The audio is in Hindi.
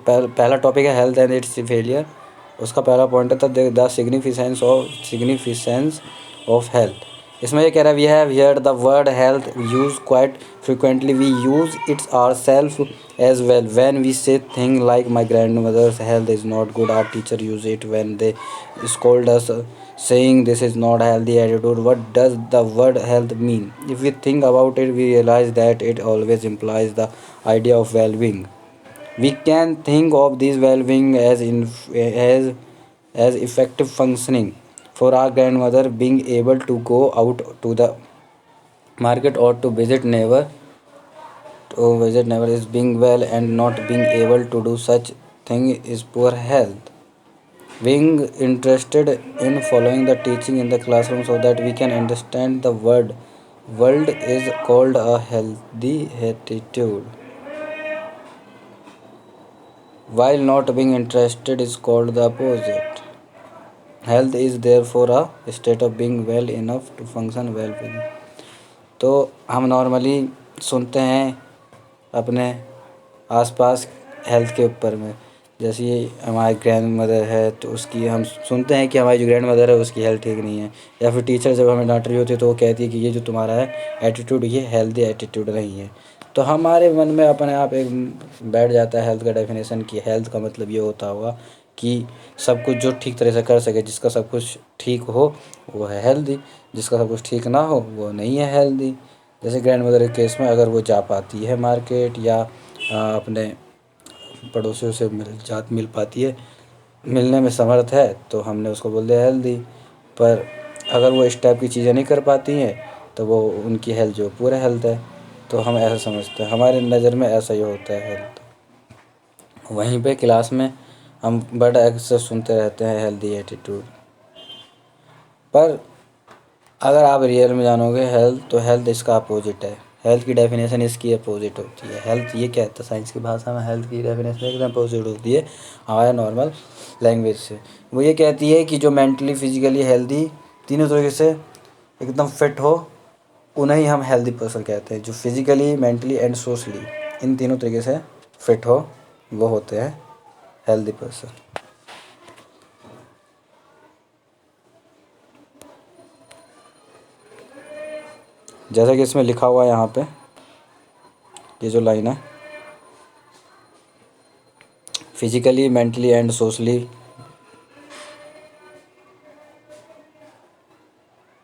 पहला टॉपिक है हेल्थ एंड इट्स फेलियर। उसका पहला पॉइंट था द सिग्निफिकेंस ऑफ हेल्थ। इसमें ये कह रहा है we have heard the word health use quite frequently, we use its ourself as well when we say thing like my grandmother's health is not good, our teacher use it when they scold us saying this is not healthy attitude. What does the word health mean? If we think about it, we realize that it always implies the idea of well-being. We can think of this well-being as effective functioning. For our grandmother, being able to go out to the market or to visit neighbor is being well, and not being able to do such thing is poor health. Being interested in following the teaching in the classroom so that we can understand the world is called a healthy attitude, while not being interested is called the opposite. Health is therefore a state of being well enough to function well with. तो हम नॉर्मली सुनते हैं अपने आसपास हेल्थ के ऊपर में, जैसे ये हमारी ग्रैंड मदर है तो उसकी हम सुनते हैं कि हमारी जो ग्रैंड मदर है उसकी हेल्थ ठीक नहीं है, या फिर टीचर जब हमें डांट रही होती है तो वो कहती है कि ये जो तुम्हारा है एटीट्यूड, ये हेल्दी एटीट्यूड नहीं है। तो हमारे मन में अपने आप एक बैठ जाता है हेल्थ का डेफिनेशन कि हेल्थ का मतलब ये होता होगा कि सब कुछ जो ठीक तरह से कर सके, जिसका सब कुछ ठीक हो वो है हेल्दी, जिसका सब कुछ ठीक ना हो वो नहीं है हेल्दी। जैसे ग्रैंड मदर के केस में अगर वो जा पाती है मार्केट या अपने पड़ोसियों से मिल पाती है, मिलने में समर्थ है, तो हमने उसको बोल दिया हेल्दी। पर अगर वो इस टाइप की चीज़ें नहीं कर पाती हैं तो वो उनकी हेल्थ जो पूरा हेल्थ है। तो हम ऐसा समझते हैं, हमारे नज़र में ऐसा ही होता है हेल्थ। वहीं पे क्लास में हम बड़ा अक्सर सुनते रहते हैं हेल्दी एटीट्यूड, पर अगर आप रियल में जानोगे हेल्थ, तो हेल्थ इसका अपोजिट है। हेल्थ की डेफिनेशन इसकी अपोजिट होती है। हेल्थ ये कहता है साइंस की भाषा में, हेल्थ की डेफिनेशन एकदम अपोजिट होती है हमारे नॉर्मल लैंग्वेज से। वो ये कहती है कि जो मेंटली फिजिकली हेल्दी तीनों तरीके से एकदम फिट हो, उन्हें ही हम हेल्दी पर्सन कहते हैं। जो फिजिकली मेंटली एंड सोशली इन तीनों तरीके से फिट हो वो होते हैं हेल्दी पर्सन। जैसा कि इसमें लिखा हुआ है यहाँ पे, ये जो लाइन है, फिजिकली मेंटली एंड सोशली